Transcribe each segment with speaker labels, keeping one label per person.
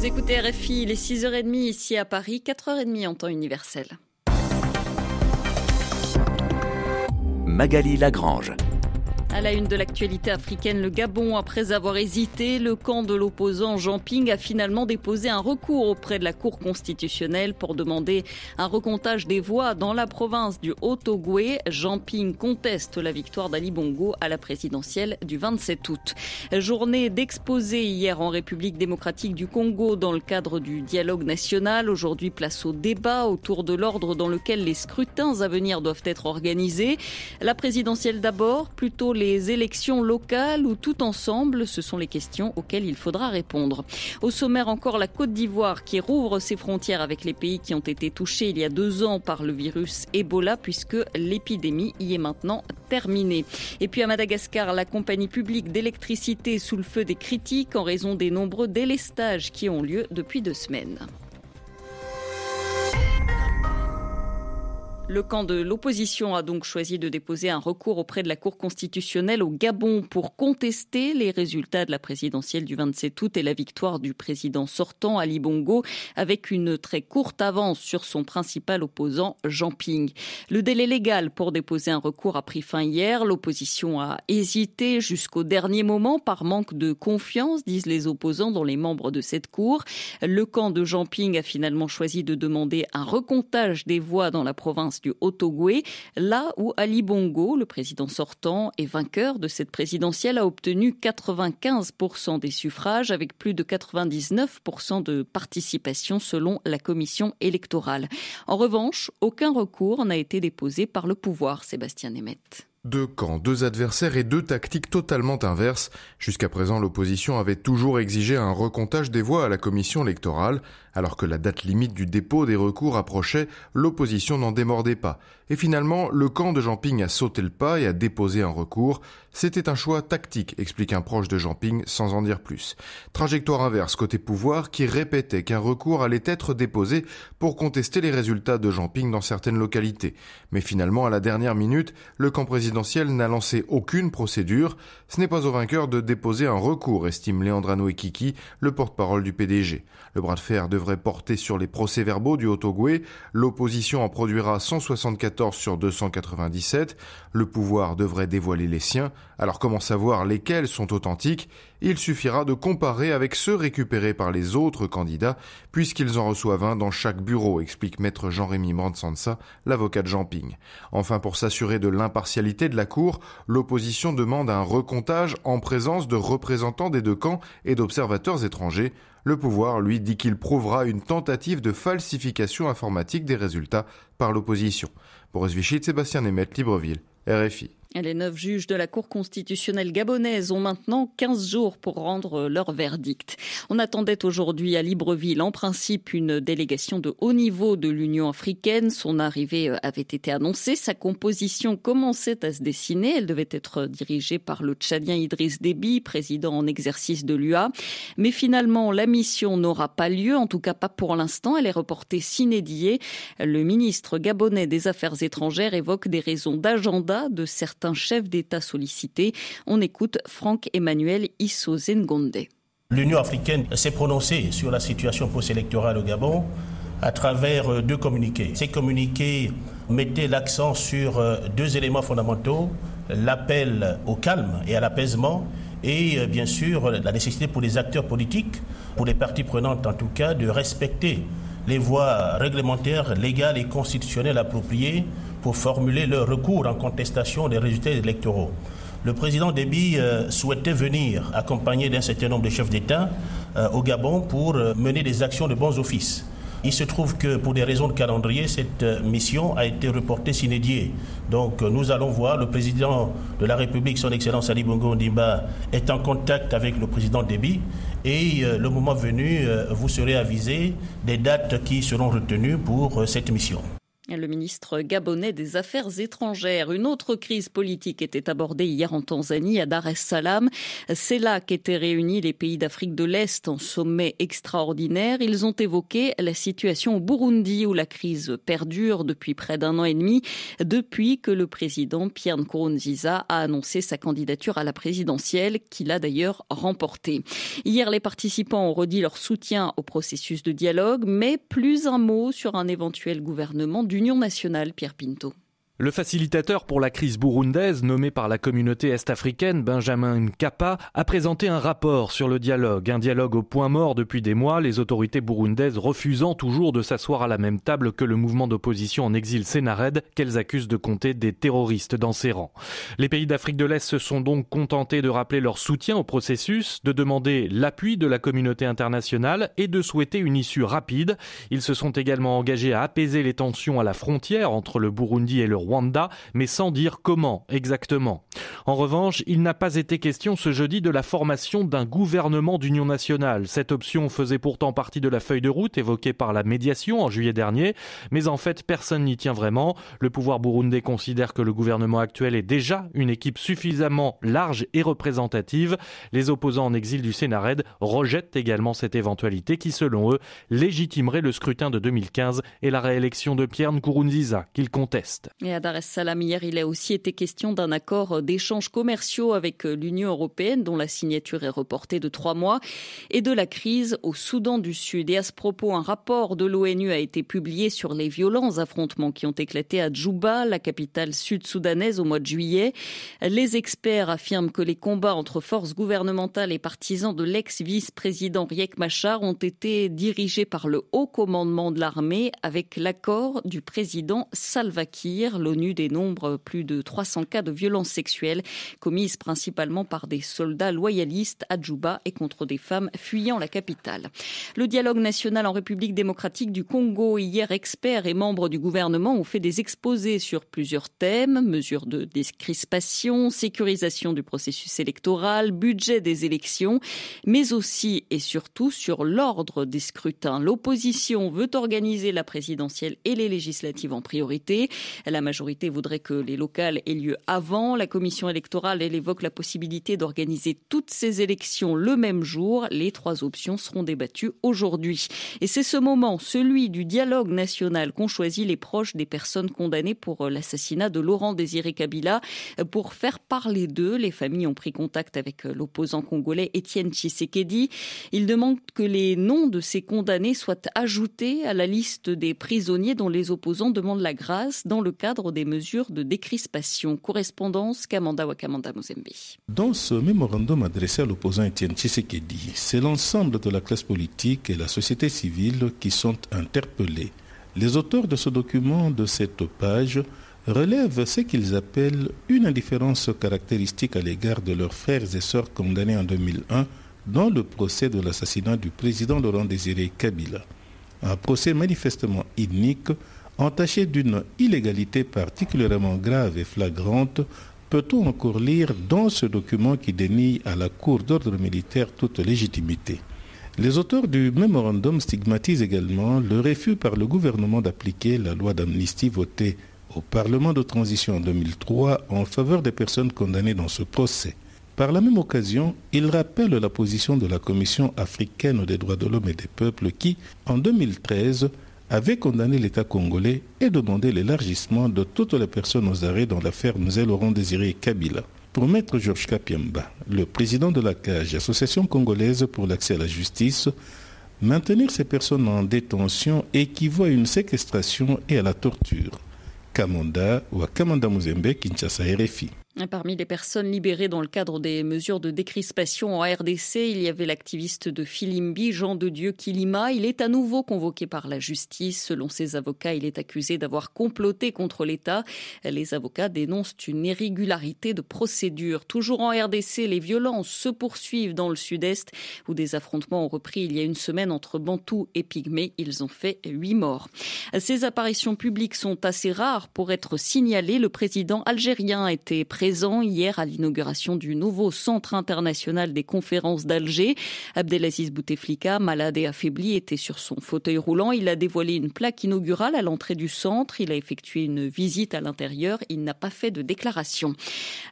Speaker 1: Vous écoutez RFI, il est 6h30 ici à Paris, 4h30 en temps universel.
Speaker 2: Magali Lagrange.
Speaker 1: À la une de l'actualité africaine, le Gabon, après avoir hésité, le camp de l'opposant Jean Ping a finalement déposé un recours auprès de la Cour constitutionnelle pour demander un recomptage des voix dans la province du Haut-Ogooué. Jean Ping conteste la victoire d'Ali Bongo à la présidentielle du 27 août. Journée d'exposé hier en République démocratique du Congo dans le cadre du dialogue national. Aujourd'hui, place au débat autour de l'ordre dans lequel les scrutins à venir doivent être organisés. La présidentielle d'abord, plutôt les élections locales ou tout ensemble, ce sont les questions auxquelles il faudra répondre. Au sommaire encore, la Côte d'Ivoire qui rouvre ses frontières avec les pays qui ont été touchés il y a 2 ans par le virus Ebola puisque l'épidémie y est maintenant terminée. Et puis à Madagascar, la compagnie publique d'électricité est sous le feu des critiques en raison des nombreux délestages qui ont lieu depuis 2 semaines. Le camp de l'opposition a donc choisi de déposer un recours auprès de la Cour constitutionnelle au Gabon pour contester les résultats de la présidentielle du 27 août et la victoire du président sortant Ali Bongo avec une très courte avance sur son principal opposant Jean Ping. Le délai légal pour déposer un recours a pris fin hier. L'opposition a hésité jusqu'au dernier moment par manque de confiance, disent les opposants dans les membres de cette cour. Le camp de Jean Ping a finalement choisi de demander un recomptage des voix dans la province du Haut-Ogooué, là où Ali Bongo, le président sortant et vainqueur de cette présidentielle, a obtenu 95% des suffrages avec plus de 99% de participation selon la commission électorale. En revanche, aucun recours n'a été déposé par le pouvoir, Sébastien Nemeth.
Speaker 3: 2 camps, 2 adversaires et 2 tactiques totalement inverses. Jusqu'à présent, l'opposition avait toujours exigé un recomptage des voix à la commission électorale. Alors que la date limite du dépôt des recours approchait, l'opposition n'en démordait pas. Et finalement, le camp de Jean Ping a sauté le pas et a déposé un recours. C'était un choix tactique, explique un proche de Jean Ping, sans en dire plus. Trajectoire inverse côté pouvoir qui répétait qu'un recours allait être déposé pour contester les résultats de Jean Ping dans certaines localités. Mais finalement, à la dernière minute, le camp présidentiel n'a lancé aucune procédure. Ce n'est pas au vainqueur de déposer un recours, estime Léandrano Ekiki, le porte-parole du PDG. Le bras de fer devrait porter sur les procès-verbaux du Haut-Ogooué. L'opposition en produira 174 sur 297. Le pouvoir devrait dévoiler les siens. Alors comment savoir lesquels sont authentiques ? Il suffira de comparer avec ceux récupérés par les autres candidats, puisqu'ils en reçoivent un dans chaque bureau, explique maître Jean-Rémy Mrantsansa, l'avocat de Jean Ping. Enfin, pour s'assurer de l'impartialité de la Cour, l'opposition demande un recomptage en présence de représentants des 2 camps et d'observateurs étrangers. Le pouvoir, lui, dit qu'il prouvera une tentative de falsification informatique des résultats par l'opposition. Boris Vichit, Sébastien Nemeth, Libreville, RFI.
Speaker 1: Les 9 juges de la Cour constitutionnelle gabonaise ont maintenant 15 jours pour rendre leur verdict. On attendait aujourd'hui à Libreville, en principe, une délégation de haut niveau de l'Union africaine. Son arrivée avait été annoncée. Sa composition commençait à se dessiner. Elle devait être dirigée par le Tchadien Idriss Déby, président en exercice de l'UA. Mais finalement, la mission n'aura pas lieu, en tout cas pas pour l'instant. Elle est reportée sine die. Le ministre gabonais des Affaires étrangères évoque des raisons d'agenda de certains chefs d'État sollicités. On écoute Franck-Emmanuel Issozé-Ngonde.
Speaker 4: L'Union africaine s'est prononcée sur la situation post-électorale au Gabon à travers 2 communiqués. Ces communiqués mettaient l'accent sur 2 éléments fondamentaux, l'appel au calme et à l'apaisement et bien sûr la nécessité pour les acteurs politiques, pour les parties prenantes en tout cas, de respecter les voies réglementaires, légales et constitutionnelles appropriées pour formuler leur recours en contestation des résultats électoraux. Le président Déby souhaitait venir accompagné d'un certain nombre de chefs d'État au Gabon pour mener des actions de bons offices. Il se trouve que pour des raisons de calendrier, cette mission a été reportée sine die. Donc nous allons voir, le président de la République, son Excellence Ali Bongo Ondimba, est en contact avec le président Déby et le moment venu, vous serez avisés des dates qui seront retenues pour cette mission.
Speaker 1: Le ministre gabonais des Affaires étrangères. Une autre crise politique était abordée hier en Tanzanie, à Dar es Salaam. C'est là qu'étaient réunis les pays d'Afrique de l'Est en sommet extraordinaire. Ils ont évoqué la situation au Burundi où la crise perdure depuis près d'1 an et demi, depuis que le président Pierre Nkurunziza a annoncé sa candidature à la présidentielle, qu'il a d'ailleurs remportée. Hier, les participants ont redit leur soutien au processus de dialogue, mais plus un mot sur un éventuel gouvernement d'union nationale, Pierre Pinto.
Speaker 2: Le facilitateur pour la crise burundaise, nommé par la communauté est-africaine, Benjamin Mkapa, a présenté un rapport sur le dialogue. Un dialogue au point mort depuis des mois, les autorités burundaises refusant toujours de s'asseoir à la même table que le mouvement d'opposition en exil Sénared, qu'elles accusent de compter des terroristes dans ses rangs. Les pays d'Afrique de l'Est se sont donc contentés de rappeler leur soutien au processus, de demander l'appui de la communauté internationale et de souhaiter une issue rapide. Ils se sont également engagés à apaiser les tensions à la frontière entre le Burundi et le Rwanda, mais sans dire comment exactement. En revanche, il n'a pas été question ce jeudi de la formation d'un gouvernement d'union nationale. Cette option faisait pourtant partie de la feuille de route évoquée par la médiation en juillet dernier, mais en fait personne n'y tient vraiment. Le pouvoir burundais considère que le gouvernement actuel est déjà une équipe suffisamment large et représentative. Les opposants en exil du Sénared rejettent également cette éventualité qui, selon eux, légitimerait le scrutin de 2015 et la réélection de Pierre Nkurunziza, qu'ils contestent.
Speaker 1: Et à Dar es Salaam, hier, il a aussi été question d'un accord d'échanges commerciaux avec l'Union européenne, dont la signature est reportée de 3 mois, et de la crise au Soudan du Sud. Et à ce propos, un rapport de l'ONU a été publié sur les violents affrontements qui ont éclaté à Djouba, la capitale sud-soudanaise, au mois de juillet. Les experts affirment que les combats entre forces gouvernementales et partisans de l'ex-vice-président Riek Machar ont été dirigés par le haut commandement de l'armée avec l'accord du président Salva Kiir. L'ONU dénombre plus de 300 cas de violences sexuelles commises principalement par des soldats loyalistes à Djouba et contre des femmes fuyant la capitale. Le dialogue national en République démocratique du Congo. Hier, experts et membres du gouvernement ont fait des exposés sur plusieurs thèmes, mesures de décrispation, sécurisation du processus électoral, budget des élections, mais aussi et surtout sur l'ordre des scrutins. L'opposition veut organiser la présidentielle et les législatives en priorité. La majorité voudrait que les locales aient lieu avant. La commission électorale, elle évoque la possibilité d'organiser toutes ces élections le même jour. Les 3 options seront débattues aujourd'hui. Et c'est ce moment, celui du dialogue national, qu'ont choisi les proches des personnes condamnées pour l'assassinat de Laurent Désiré Kabila. Pour faire parler d'eux, les familles ont pris contact avec l'opposant congolais Étienne Tshisekedi. Ils demandent que les noms de ces condamnés soient ajoutés à la liste des prisonniers dont les opposants demandent la grâce dans le cadre des mesures de décrispation. Correspondance Kamanda Wakamanda Muzembe.
Speaker 5: Dans ce mémorandum adressé à l'opposant Étienne Tshisekedi, c'est l'ensemble de la classe politique et la société civile qui sont interpellés. Les auteurs de ce document de cette page relèvent ce qu'ils appellent une indifférence caractéristique à l'égard de leurs frères et sœurs condamnés en 2001 dans le procès de l'assassinat du président Laurent Désiré Kabila. Un procès manifestement inique, entaché d'une illégalité particulièrement grave et flagrante, peut-on encore lire dans ce document qui dénie à la Cour d'ordre militaire toute légitimité. Les auteurs du mémorandum stigmatisent également le refus par le gouvernement d'appliquer la loi d'amnistie votée au Parlement de transition en 2003 en faveur des personnes condamnées dans ce procès. Par la même occasion, ils rappellent la position de la Commission africaine des droits de l'homme et des peuples qui, en 2013, avait condamné l'État congolais et demandé l'élargissement de toutes les personnes aux arrêts dans l'affaire Mzee Laurent Désiré Kabila. Pour Maître Georges Kapiamba, le président de la CAJ, Association congolaise pour l'accès à la justice, maintenir ces personnes en détention équivaut à une séquestration et à la torture. Kamanda Muzembe, Kinshasa, RFI.
Speaker 1: Parmi les personnes libérées dans le cadre des mesures de décrispation en RDC, il y avait l'activiste de Filimbi, Jean de Dieu Kilima. Il est à nouveau convoqué par la justice. Selon ses avocats, il est accusé d'avoir comploté contre l'État. Les avocats dénoncent une irrégularité de procédure. Toujours en RDC, les violences se poursuivent dans le sud-est où des affrontements ont repris il y a une semaine entre Bantous et Pygmées. Ils ont fait 8 morts. Ces apparitions publiques sont assez rares pour être signalées. Le président algérien était présent présent hier à l'inauguration du nouveau centre international des conférences d'Alger. Abdelaziz Bouteflika, malade et affaibli, était sur son fauteuil roulant. Il a dévoilé une plaque inaugurale à l'entrée du centre. Il a effectué une visite à l'intérieur. Il n'a pas fait de déclaration.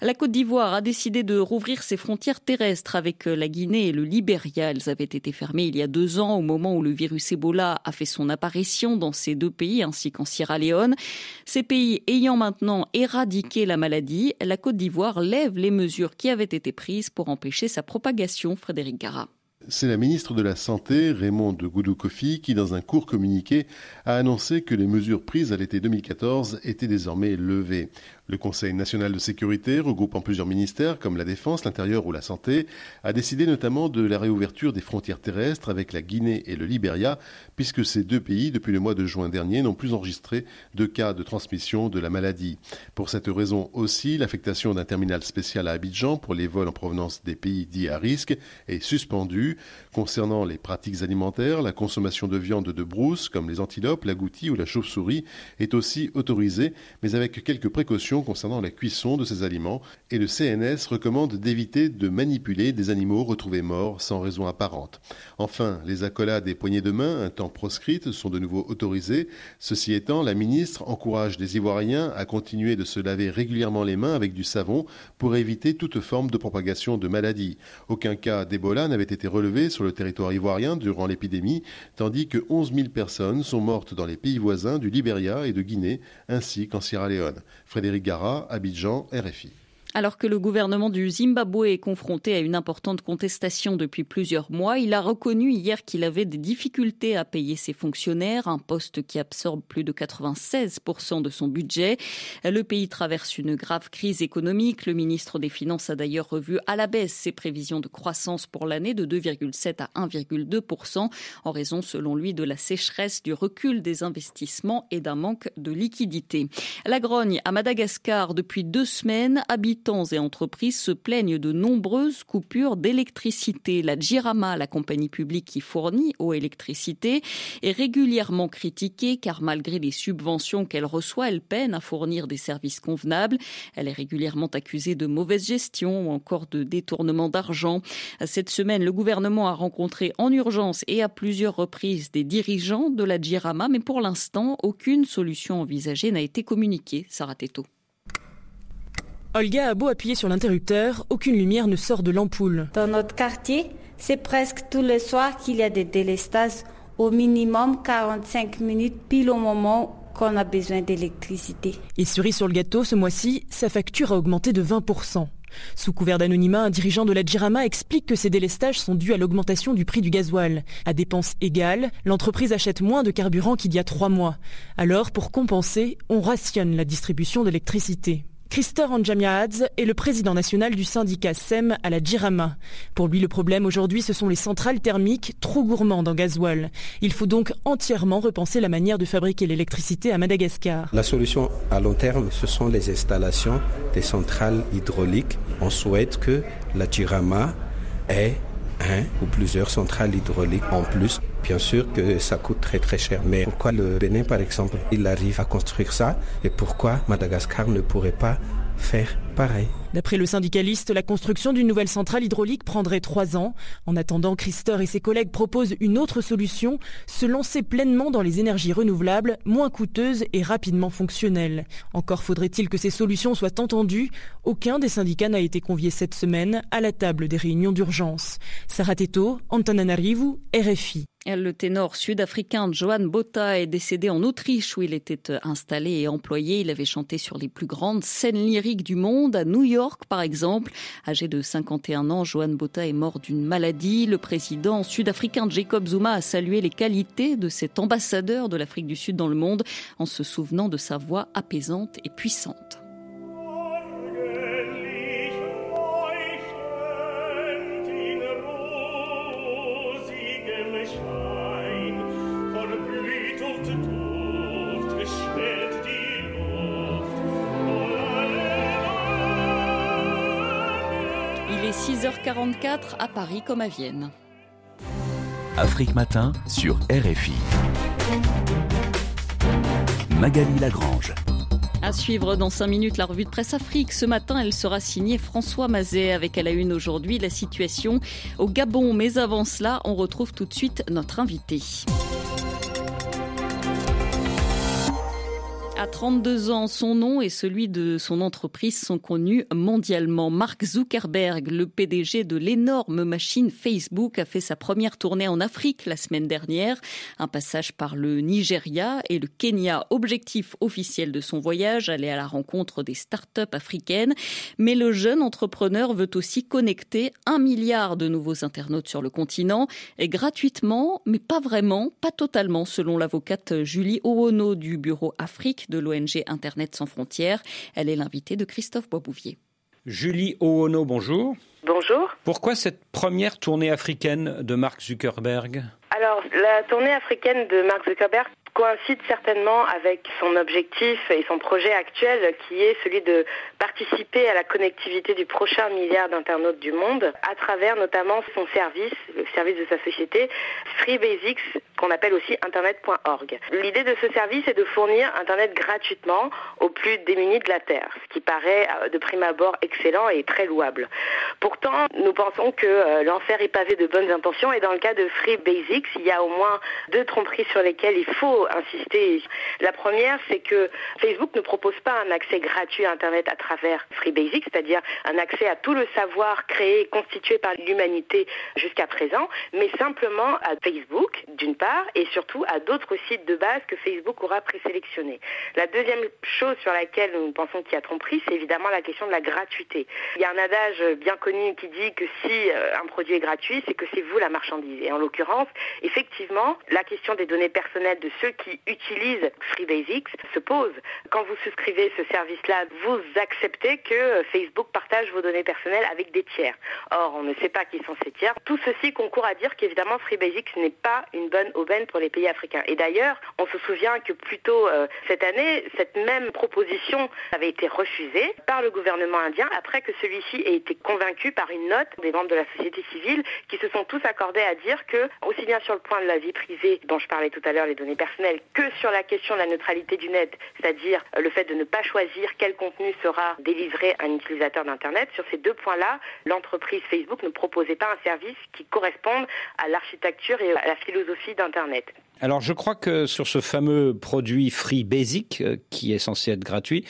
Speaker 1: La Côte d'Ivoire a décidé de rouvrir ses frontières terrestres avec la Guinée et le Libéria. Elles avaient été fermées il y a 2 ans au moment où le virus Ebola a fait son apparition dans ces 2 pays ainsi qu'en Sierra Leone. Ces pays ayant maintenant éradiqué la maladie, la Côte d'Ivoire lève les mesures qui avaient été prises pour empêcher sa propagation. Frédéric Gara.
Speaker 6: C'est la ministre de la Santé, Raymonde Goudou Kofi, qui, dans un court communiqué, a annoncé que les mesures prises à l'été 2014 étaient désormais levées. Le Conseil national de sécurité, regroupant plusieurs ministères comme la Défense, l'Intérieur ou la Santé, a décidé notamment de la réouverture des frontières terrestres avec la Guinée et le Libéria, puisque ces 2 pays, depuis le mois de juin dernier, n'ont plus enregistré de cas de transmission de la maladie. Pour cette raison aussi, l'affectation d'un terminal spécial à Abidjan pour les vols en provenance des pays dits à risque est suspendue. Concernant les pratiques alimentaires, la consommation de viande de brousse, comme les antilopes, l'agouti ou la chauve-souris, est aussi autorisée, mais avec quelques précautions concernant la cuisson de ces aliments, et le CNS recommande d'éviter de manipuler des animaux retrouvés morts sans raison apparente. Enfin, les accolades et poignées de main, un temps proscrites, sont de nouveau autorisées. Ceci étant, la ministre encourage les Ivoiriens à continuer de se laver régulièrement les mains avec du savon pour éviter toute forme de propagation de maladie. Aucun cas d'Ebola n'avait été relevé sur le territoire ivoirien durant l'épidémie, tandis que 11 000 personnes sont mortes dans les pays voisins du Libéria et de Guinée, ainsi qu'en Sierra Leone. Frédéric Gara, Abidjan, RFI.
Speaker 1: Alors que le gouvernement du Zimbabwe est confronté à une importante contestation depuis plusieurs mois, il a reconnu hier qu'il avait des difficultés à payer ses fonctionnaires, un poste qui absorbe plus de 96% de son budget. Le pays traverse une grave crise économique. Le ministre des Finances a d'ailleurs revu à la baisse ses prévisions de croissance pour l'année de 2,7 à 1,2%, en raison, selon lui, de la sécheresse, du recul des investissements et d'un manque de liquidité. La grogne à Madagascar depuis 2 semaines. Habitants et entreprises se plaignent de nombreuses coupures d'électricité. La Jirama, la compagnie publique qui fournit eau et électricité, est régulièrement critiquée car malgré les subventions qu'elle reçoit, elle peine à fournir des services convenables. Elle est régulièrement accusée de mauvaise gestion ou encore de détournement d'argent. Cette semaine, le gouvernement a rencontré en urgence et à plusieurs reprises des dirigeants de la Jirama, mais pour l'instant, aucune solution envisagée n'a été communiquée. Sarah Teto.
Speaker 7: Olga a beau appuyer sur l'interrupteur, aucune lumière ne sort de l'ampoule.
Speaker 8: Dans notre quartier, c'est presque tous les soirs qu'il y a des délestages, au minimum 45 minutes pile au moment qu'on a besoin d'électricité.
Speaker 7: Et cerise sur le gâteau, ce mois-ci, sa facture a augmenté de 20%. Sous couvert d'anonymat, un dirigeant de la Jirama explique que ces délestages sont dus à l'augmentation du prix du gasoil. À dépenses égales, l'entreprise achète moins de carburant qu'il y a 3 mois. Alors, pour compenser, on rationne la distribution d'électricité. Christor Anjamiadze est le président national du syndicat SEM à la Jirama. Pour lui, le problème aujourd'hui, ce sont les centrales thermiques trop gourmandes en gasoil. Il faut donc entièrement repenser la manière de fabriquer l'électricité à Madagascar.
Speaker 9: La solution à long terme, ce sont les installations des centrales hydrauliques. On souhaite que la Jirama ait 1 ou plusieurs centrales hydrauliques en plus. Bien sûr que ça coûte très très cher, mais pourquoi le Bénin par exemple, il arrive à construire ça et pourquoi Madagascar ne pourrait pas faire pareil?
Speaker 7: D'après le syndicaliste, la construction d'une nouvelle centrale hydraulique prendrait 3 ans. En attendant, Christor et ses collègues proposent une autre solution, se lancer pleinement dans les énergies renouvelables, moins coûteuses et rapidement fonctionnelles. Encore faudrait-il que ces solutions soient entendues. Aucun des syndicats n'a été convié cette semaine à la table des réunions d'urgence. Sarah Teto, Antananarivo, RFI.
Speaker 1: Le ténor sud-africain Johan Botha est décédé en Autriche où il était installé et employé. Il avait chanté sur les plus grandes scènes lyriques du monde, à New York par exemple. Âgé de 51 ans, Johan Botha est mort d'une maladie. Le président sud-africain Jacob Zuma a salué les qualités de cet ambassadeur de l'Afrique du Sud dans le monde en se souvenant de sa voix apaisante et puissante. Il est 6h44 à Paris comme à Vienne.
Speaker 10: Afrique Matin sur RFI. Magali Lagrange.
Speaker 1: À suivre dans 5 minutes la revue de presse Afrique. Ce matin, elle sera signée François Mazet avec à la une aujourd'hui la situation au Gabon. Mais avant cela, on retrouve tout de suite notre invité. À 32 ans, son nom et celui de son entreprise sont connus mondialement. Mark Zuckerberg, le PDG de l'énorme machine Facebook, a fait sa première tournée en Afrique la semaine dernière. Un passage par le Nigeria et le Kenya, objectif officiel de son voyage, aller à la rencontre des start-up africaines. Mais le jeune entrepreneur veut aussi connecter 1 milliard de nouveaux internautes sur le continent, et gratuitement, mais pas vraiment, pas totalement, selon l'avocate Julie Owono du bureau Afrique de l'ONG Internet sans frontières. Elle est l'invitée de Christophe Boisbouvier.
Speaker 11: Julie Owono, bonjour.
Speaker 12: Bonjour.
Speaker 11: Pourquoi cette première tournée africaine de Mark Zuckerberg ?
Speaker 12: Alors, la tournée africaine de Mark Zuckerberg coïncide certainement avec son objectif et son projet actuel qui est celui de participer à la connectivité du prochain milliard d'internautes du monde à travers notamment son service, le service de sa société Free Basics, qu'on appelle aussi internet.org. L'idée de ce service est de fournir Internet gratuitement aux plus démunis de la Terre, ce qui paraît de prime abord excellent et très louable. Pourtant, nous pensons que l'enfer est pavé de bonnes intentions et dans le cas de Free Basics, il y a au moins 2 tromperies sur lesquelles il faut insister. La première, c'est que Facebook ne propose pas un accès gratuit à Internet à travers Free Basics, c'est-à-dire un accès à tout le savoir créé et constitué par l'humanité jusqu'à présent, mais simplement à Facebook, d'une part, et surtout à d'autres sites de base que Facebook aura présélectionnés. La deuxième chose sur laquelle nous pensons qu'il y a tromperie, c'est évidemment la question de la gratuité. Il y a un adage bien connu qui dit que si un produit est gratuit, c'est que c'est vous la marchandise. Et en l'occurrence, effectivement, la question des données personnelles de ceux qui utilisent Free Basics se pose. Quand vous souscrivez ce service-là, vous acceptez que Facebook partage vos données personnelles avec des tiers. Or, on ne sait pas qui sont ces tiers. Tout ceci concourt à dire qu'évidemment, Free Basics n'est pas une bonne aubaine pour les pays africains. Et d'ailleurs, on se souvient que plus tôt cette année, cette même proposition avait été refusée par le gouvernement indien après que celui-ci ait été convaincu par une note des membres de la société civile qui se sont tous accordés à dire que, aussi bien sur le point de la vie privée, dont je parlais tout à l'heure, les données personnelles, que sur la question de la neutralité du net, c'est-à-dire le fait de ne pas choisir quel contenu sera délivré à un utilisateur d'Internet, sur ces 2 points-là, l'entreprise Facebook ne proposait pas un service qui corresponde à l'architecture et à la philosophie d'Internet.
Speaker 11: Alors, je crois que sur ce fameux produit Free Basic, qui est censé être gratuit,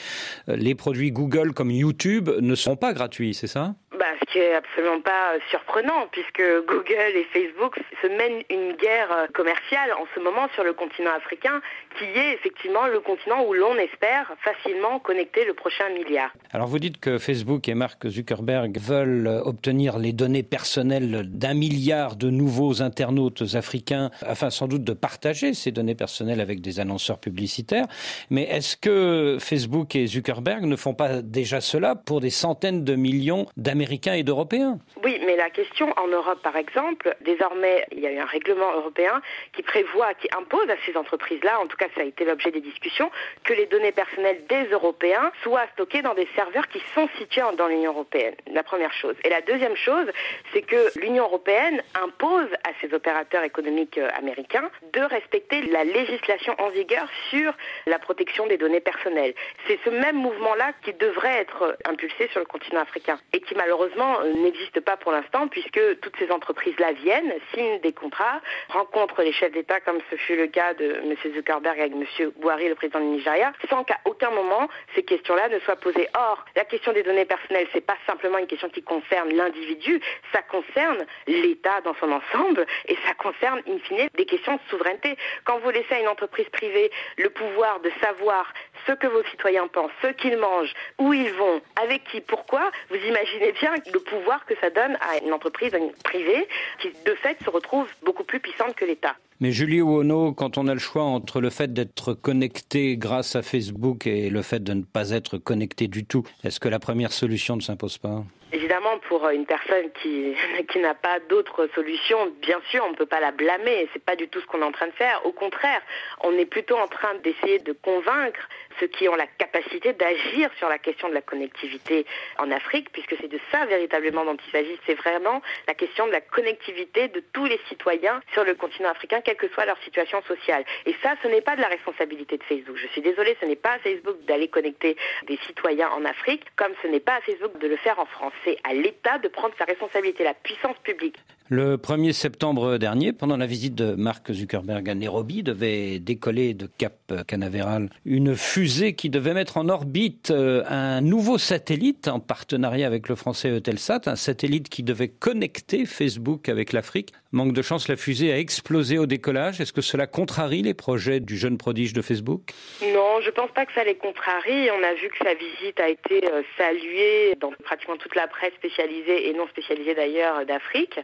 Speaker 11: les produits Google comme YouTube ne sont pas gratuits, c'est ça ?
Speaker 12: Ce qui est absolument pas surprenant, puisque Google et Facebook se mènent une guerre commerciale en ce moment sur le continent africain, qui est effectivement le continent où l'on espère facilement connecter le prochain milliard.
Speaker 11: Alors vous dites que Facebook et Mark Zuckerberg veulent obtenir les données personnelles d'1 milliard de nouveaux internautes africains, afin sans doute de partager ces données personnelles avec des annonceurs publicitaires. Mais est-ce que Facebook et Zuckerberg ne font pas déjà cela pour des centaines de millions d'Américains et d'Européens?
Speaker 12: Oui, mais la question en Europe, par exemple, désormais, il y a eu un règlement européen qui prévoit, qui impose à ces entreprises-là, en tout cas ça a été l'objet des discussions, que les données personnelles des Européens soient stockées dans des serveurs qui sont situés dans l'Union européenne. La première chose. Et la deuxième chose, c'est que l'Union européenne impose à ses opérateurs économiques américains de respecter la législation en vigueur sur la protection des données personnelles. C'est ce même mouvement-là qui devrait être impulsé sur le continent africain et qui malheureusement n'existe pas pour l'instant, puisque toutes ces entreprises-là viennent, signent des contrats, rencontrent les chefs d'État, comme ce fut le cas de M. Zuckerberg avec M. Buhari, le président du Nigeria, sans qu'à aucun moment ces questions-là ne soient posées. Or, la question des données personnelles, c'est pas simplement une question qui concerne l'individu, ça concerne l'État dans son ensemble et ça concerne, in fine, des questions de souveraineté. Quand vous laissez à une entreprise privée le pouvoir de savoir ce que vos citoyens pensent, ce qu'ils mangent, où ils vont, avec qui, pourquoi, vous imaginez bien le pouvoir que ça donne à une entreprise privée qui, de fait, se retrouve beaucoup plus puissante que l'État.
Speaker 11: Mais Julie Owono, quand on a le choix entre le fait d'être connecté grâce à Facebook et le fait de ne pas être connecté du tout, est-ce que la première solution ne s'impose pas ?
Speaker 12: Évidemment évidemment, pour une personne qui n'a pas d'autre solution, bien sûr, on ne peut pas la blâmer. C'est pas du tout ce qu'on est en train de faire. Au contraire, on est plutôt en train d'essayer de convaincre ceux qui ont la capacité d'agir sur la question de la connectivité en Afrique, puisque c'est de ça véritablement dont il s'agit. C'est vraiment la question de la connectivité de tous les citoyens sur le continent africain, quelle que soit leur situation sociale. Et ça, ce n'est pas de la responsabilité de Facebook. Je suis désolée, ce n'est pas à Facebook d'aller connecter des citoyens en Afrique, comme ce n'est pas à Facebook de le faire en France. C'est à l'État de prendre sa responsabilité, la puissance publique.
Speaker 11: Le 1er septembre dernier, pendant la visite de Mark Zuckerberg à Nairobi, devait décoller de Cap Canaveral une fusée qui devait mettre en orbite un nouveau satellite en partenariat avec le français Eutelsat, un satellite qui devait connecter Facebook avec l'Afrique. Manque de chance, la fusée a explosé au décollage. Est-ce que cela contrarie les projets du jeune prodige de Facebook ?
Speaker 12: Non, je ne pense pas que ça les contrarie. On a vu que sa visite a été saluée dans pratiquement toute la presse spécialisée et non spécialisée d'ailleurs d'Afrique.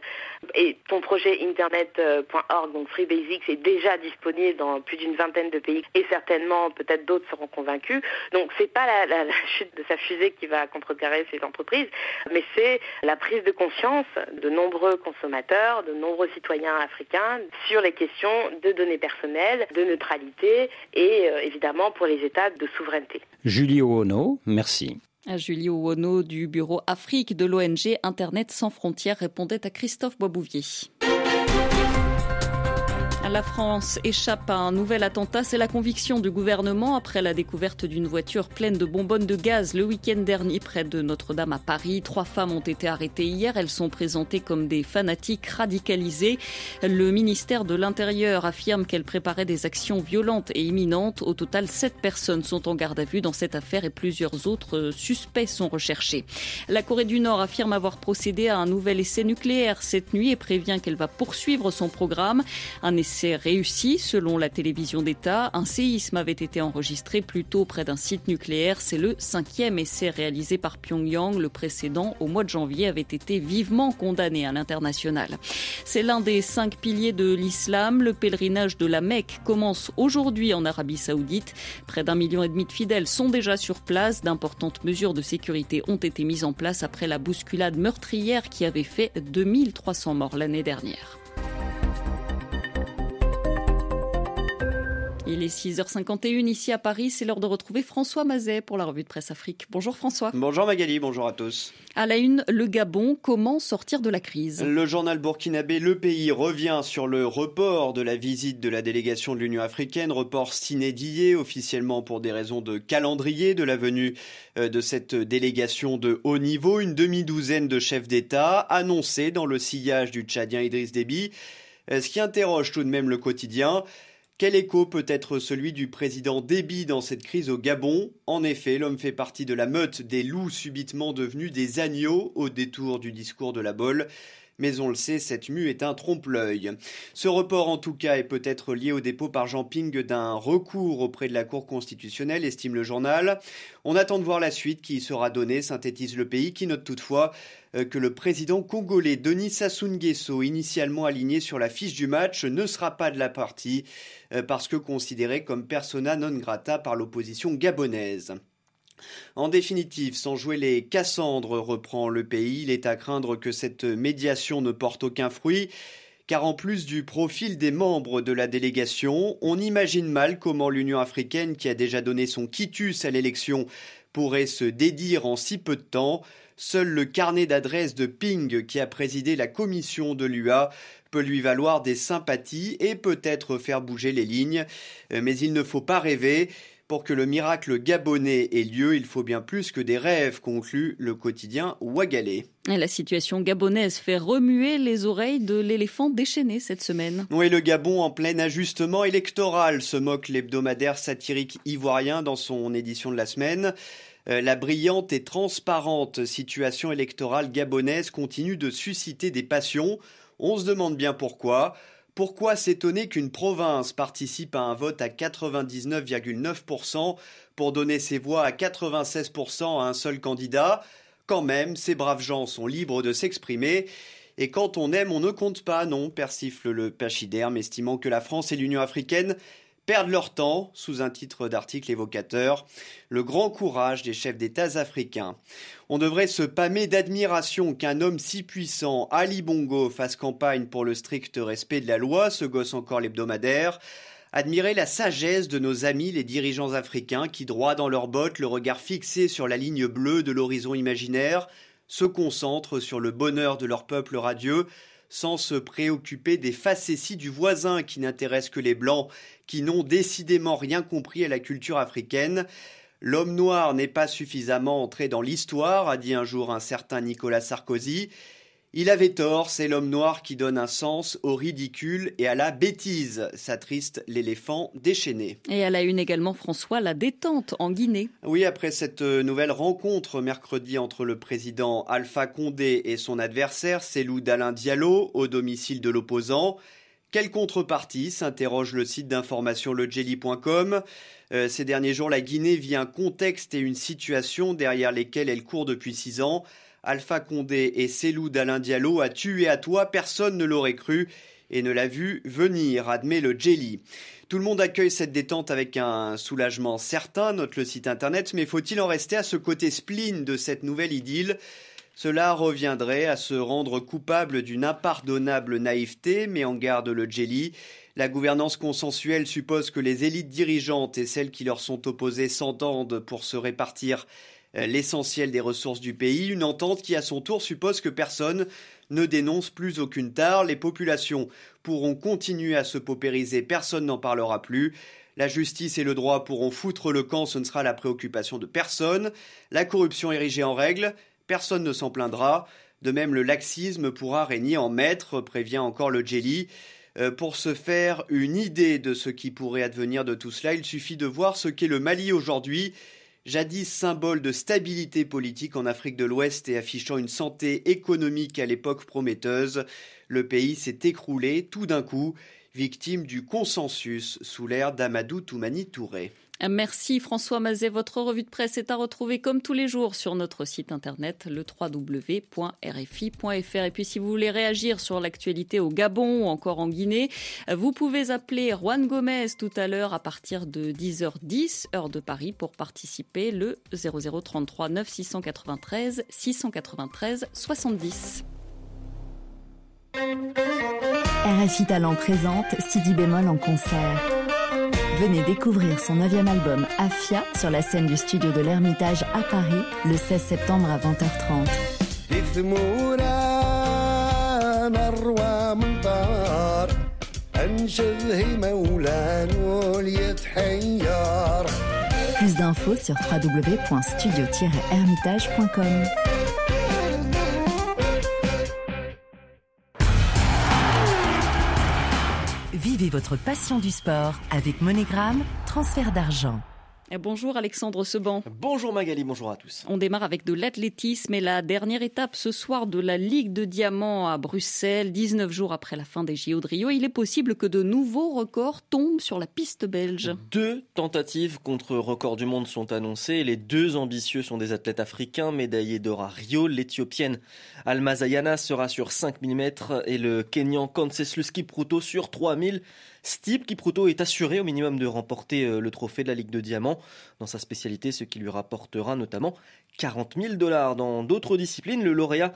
Speaker 12: Et son projet internet.org, donc Free Basics, est déjà disponible dans plus d'une vingtaine de pays et certainement peut-être d'autres seront convaincus. Donc c'est pas la chute de sa fusée qui va contrecarrer ces entreprises, mais c'est la prise de conscience de nombreux consommateurs, de nombreux citoyens africains sur les questions de données personnelles, de neutralité et évidemment pour les États de souveraineté.
Speaker 11: Julie Ouono, merci.
Speaker 1: Julie Ouono du bureau Afrique de l'ONG Internet sans frontières répondait à Christophe Boisbouvier. La France échappe à un nouvel attentat. C'est la conviction du gouvernement après la découverte d'une voiture pleine de bonbonnes de gaz le week-end dernier près de Notre-Dame à Paris. 3 femmes ont été arrêtées hier. Elles sont présentées comme des fanatiques radicalisées. Le ministère de l'Intérieur affirme qu'elles préparaient des actions violentes et imminentes. Au total, 7 personnes sont en garde à vue dans cette affaire et plusieurs autres suspects sont recherchés. La Corée du Nord affirme avoir procédé à un nouvel essai nucléaire cette nuit et prévient qu'elle va poursuivre son programme. Un essai réussi selon la télévision d'État. Un séisme avait été enregistré plus tôt près d'un site nucléaire. C'est le 5e essai réalisé par Pyongyang. Le précédent, au mois de janvier, avait été vivement condamné à l'international. C'est l'un des 5 piliers de l'islam. Le pèlerinage de la Mecque commence aujourd'hui en Arabie Saoudite. Près d'1,5 million de fidèles sont déjà sur place. D'importantes mesures de sécurité ont été mises en place après la bousculade meurtrière qui avait fait 2300 morts l'année dernière. Il est 6h51 ici à Paris, c'est l'heure de retrouver François Mazet pour la revue de presse Afrique. Bonjour François.
Speaker 13: Bonjour Magali, bonjour à tous.
Speaker 1: À la une, le Gabon, comment sortir de la crise ?
Speaker 13: Le journal burkinabé Le Pays revient sur le report de la visite de la délégation de l'Union africaine, report s'inédié officiellement pour des raisons de calendrier de la venue de cette délégation de haut niveau. Une demi-douzaine de chefs d'État annoncés dans le sillage du Tchadien Idriss Déby, ce qui interroge tout de même le quotidien. Quel écho peut être celui du président Déby dans cette crise au Gabon ? En effet, l'homme fait partie de la meute des loups subitement devenus des agneaux au détour du discours de la Bolle. Mais on le sait, cette mue est un trompe-l'œil. Ce report, en tout cas, est peut-être lié au dépôt par Jean Ping d'un recours auprès de la Cour constitutionnelle, estime le journal. On attend de voir la suite qui y sera donnée, synthétise Le Pays, qui note toutefois que le président congolais Denis Sassou Nguesso, initialement aligné sur la fiche du match, ne sera pas de la partie parce que considéré comme persona non grata par l'opposition gabonaise. En définitive, sans jouer les Cassandres, reprend Le Pays, il est à craindre que cette médiation ne porte aucun fruit, car en plus du profil des membres de la délégation, on imagine mal comment l'Union africaine, qui a déjà donné son quitus à l'élection, pourrait se dédire en si peu de temps. Seul le carnet d'adresses de Ping, qui a présidé la commission de l'UA, peut lui valoir des sympathies et peut-être faire bouger les lignes. Mais il ne faut pas rêver. Pour que le miracle gabonais ait lieu, il faut bien plus que des rêves, conclut le quotidien Ouagalais.
Speaker 1: Et la situation gabonaise fait remuer les oreilles de l'éléphant déchaîné cette semaine.
Speaker 13: Oui, le Gabon en plein ajustement électoral, se moque l'hebdomadaire satirique ivoirien dans son édition de la semaine. La brillante et transparente situation électorale gabonaise continue de susciter des passions. On se demande bien pourquoi. Pourquoi s'étonner qu'une province participe à un vote à 99,9% pour donner ses voix à 96% à un seul candidat ? Quand même, ces braves gens sont libres de s'exprimer. Et quand on aime, on ne compte pas, non, persifle le pachyderme, estimant que la France et l'Union africaine perdent leur temps, sous un titre d'article évocateur, le grand courage des chefs d'État africains. On devrait se pâmer d'admiration qu'un homme si puissant, Ali Bongo, fasse campagne pour le strict respect de la loi, se gosse encore l'hebdomadaire. Admirer la sagesse de nos amis les dirigeants africains qui, droit dans leurs bottes, le regard fixé sur la ligne bleue de l'horizon imaginaire, se concentrent sur le bonheur de leur peuple radieux, sans se préoccuper des facéties du voisin qui n'intéressent que les Blancs, qui n'ont décidément rien compris à la culture africaine. L'homme noir n'est pas suffisamment entré dans l'histoire, a dit un jour un certain Nicolas Sarkozy. Il avait tort, c'est l'homme noir qui donne un sens au ridicule et à la bêtise, s'attriste l'éléphant déchaîné.
Speaker 1: Et à la une également, François, la détente en Guinée.
Speaker 13: Oui, après cette nouvelle rencontre mercredi entre le président Alpha Condé et son adversaire Cellou Dalein Diallo au domicile de l'opposant, quelle contrepartie, s'interroge le site d'information lejelly.com. Ces derniers jours, la Guinée vit un contexte et une situation derrière lesquels elle court depuis 6 ans. Alpha Condé et Cellou Dalein Diallo a tué à toi, personne ne l'aurait cru et ne l'a vu venir, admet le Jelly. Tout le monde accueille cette détente avec un soulagement certain, note le site internet, mais faut-il en rester à ce côté spleen de cette nouvelle idylle ? Cela reviendrait à se rendre coupable d'une impardonnable naïveté, met en garde le Jelly. La gouvernance consensuelle suppose que les élites dirigeantes et celles qui leur sont opposées s'entendent pour se répartir l'essentiel des ressources du pays, une entente qui à son tour suppose que personne ne dénonce plus aucune tare. Les populations pourront continuer à se paupériser, personne n'en parlera plus. La justice et le droit pourront foutre le camp, ce ne sera la préoccupation de personne. La corruption érigée en règle, personne ne s'en plaindra. De même, le laxisme pourra régner en maître, prévient encore le Jelly. Pour se faire une idée de ce qui pourrait advenir de tout cela, il suffit de voir ce qu'est le Mali aujourd'hui. Jadis symbole de stabilité politique en Afrique de l'Ouest et affichant une santé économique à l'époque prometteuse, le pays s'est écroulé tout d'un coup, victime du consensus sous l'ère d'Amadou Toumani Touré.
Speaker 1: Merci François Mazet. Votre revue de presse est à retrouver comme tous les jours sur notre site internet, le www.rfi.fr. Et puis si vous voulez réagir sur l'actualité au Gabon ou encore en Guinée, vous pouvez appeler Juan Gomez tout à l'heure à partir de 10h10, heure de Paris, pour participer, le 0033 9 693 693 70.
Speaker 14: RFI Talent présente Sidi Bémol en concert. Venez découvrir son 9e album Afia sur la scène du studio de l'Ermitage à Paris le 16 septembre à 20h30. Plus d'infos sur www.studio-hermitage.com. Vivez votre passion du sport avec MoneyGram, transfert d'argent.
Speaker 1: Bonjour Alexandre Seban.
Speaker 15: Bonjour Magali, bonjour à tous.
Speaker 1: On démarre avec de l'athlétisme et la dernière étape ce soir de la Ligue de Diamant à Bruxelles. 19 jours après la fin des JO de Rio, il est possible que de nouveaux records tombent sur la piste belge.
Speaker 15: 2 tentatives contre record du monde sont annoncées. Les 2 ambitieux sont des athlètes africains médaillés d'or à Rio. L'Éthiopienne Almaz Ayana sera sur 5000 mètres et le Kenyan Conseslus Kipruto sur 3000. Steve Kipruto est assuré au minimum de remporter le trophée de la Ligue de Diamant dans sa spécialité, ce qui lui rapportera notamment $40 000. Dans d'autres disciplines, le lauréat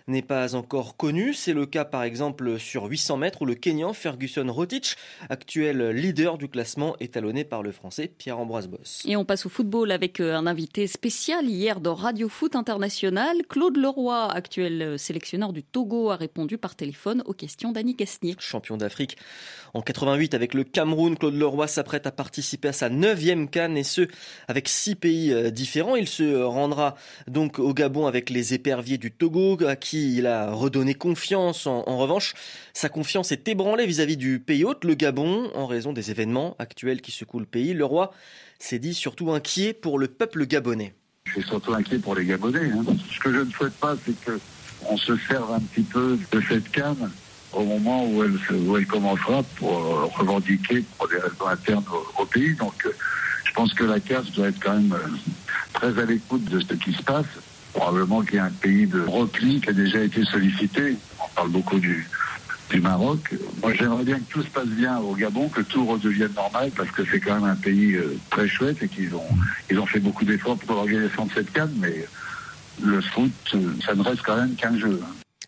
Speaker 15: n'est pas encore connu. C'est le cas par exemple sur 800 mètres où le Kenyan Ferguson Rotich, actuel leader du classement, est talonné par le Français Pierre-Ambroise Bosse.
Speaker 1: Et on passe au football avec un invité spécial hier dans Radio Foot International. Claude Leroy, actuel sélectionneur du Togo, a répondu par téléphone aux questions d'Annie Casnier.
Speaker 15: Champion d'Afrique en 88 avec le Cameroun, Claude Leroy s'apprête à participer à sa 9e CAN et ce avec 6 pays différents. Il se rendra donc au Gabon avec les éperviers du Togo à qui il a redonné confiance. En revanche, sa confiance est ébranlée vis-à-vis du pays hôte, le Gabon, en raison des événements actuels qui secouent le pays. Leroy s'est dit surtout inquiet pour le peuple gabonais.
Speaker 16: Je suis surtout inquiet pour les Gabonais. Ce que je ne souhaite pas, c'est qu'on se serve un petit peu de cette canne au moment où elle commencera pour revendiquer pour des raisons internes au pays. Donc je pense que la CAF doit être quand même très à l'écoute de ce qui se passe. Probablement qu'il y a un pays de repli qui a déjà été sollicité. On parle beaucoup du du Maroc. Moi, j'aimerais bien que tout se passe bien au Gabon, que tout redevienne normal, parce que c'est quand même un pays très chouette et qu'ils ont fait beaucoup d'efforts pour l'organisation de cette CAN, mais le foot, ça ne reste quand même qu'un jeu.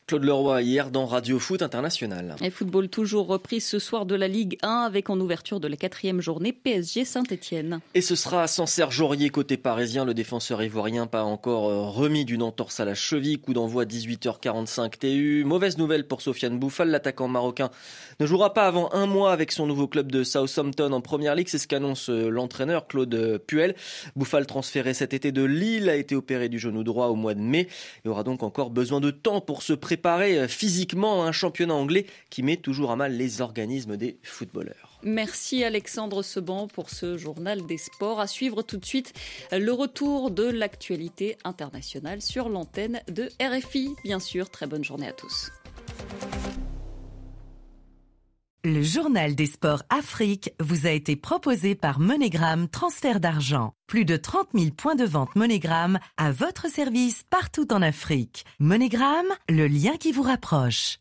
Speaker 15: Claude Leroy, hier dans Radio Foot International.
Speaker 1: Et football toujours repris ce soir de la Ligue 1 avec en ouverture de la 4e journée PSG Saint-Etienne.
Speaker 15: Et ce sera sans Serge Aurier côté parisien. Le défenseur ivoirien pas encore remis d'une entorse à la cheville. Coup d'envoi 18h45 TU. Mauvaise nouvelle pour Sofiane Bouffal. L'attaquant marocain ne jouera pas avant un mois avec son nouveau club de Southampton en Première Ligue. C'est ce qu'annonce l'entraîneur Claude Puel. Bouffal transféré cet été de Lille a été opéré du genou droit au mois de mai. Il aura donc encore besoin de temps pour se préparer physiquement un championnat anglais qui met toujours à mal les organismes des footballeurs.
Speaker 1: Merci Alexandre Seban pour ce journal des sports. À suivre tout de suite le retour de l'actualité internationale sur l'antenne de RFI. Bien sûr, très bonne journée à tous.
Speaker 17: Le journal des sports Afrique vous a été proposé par MoneyGram Transfert d'argent. Plus de 30 000 points de vente MoneyGram à votre service partout en Afrique. MoneyGram, le lien qui vous rapproche.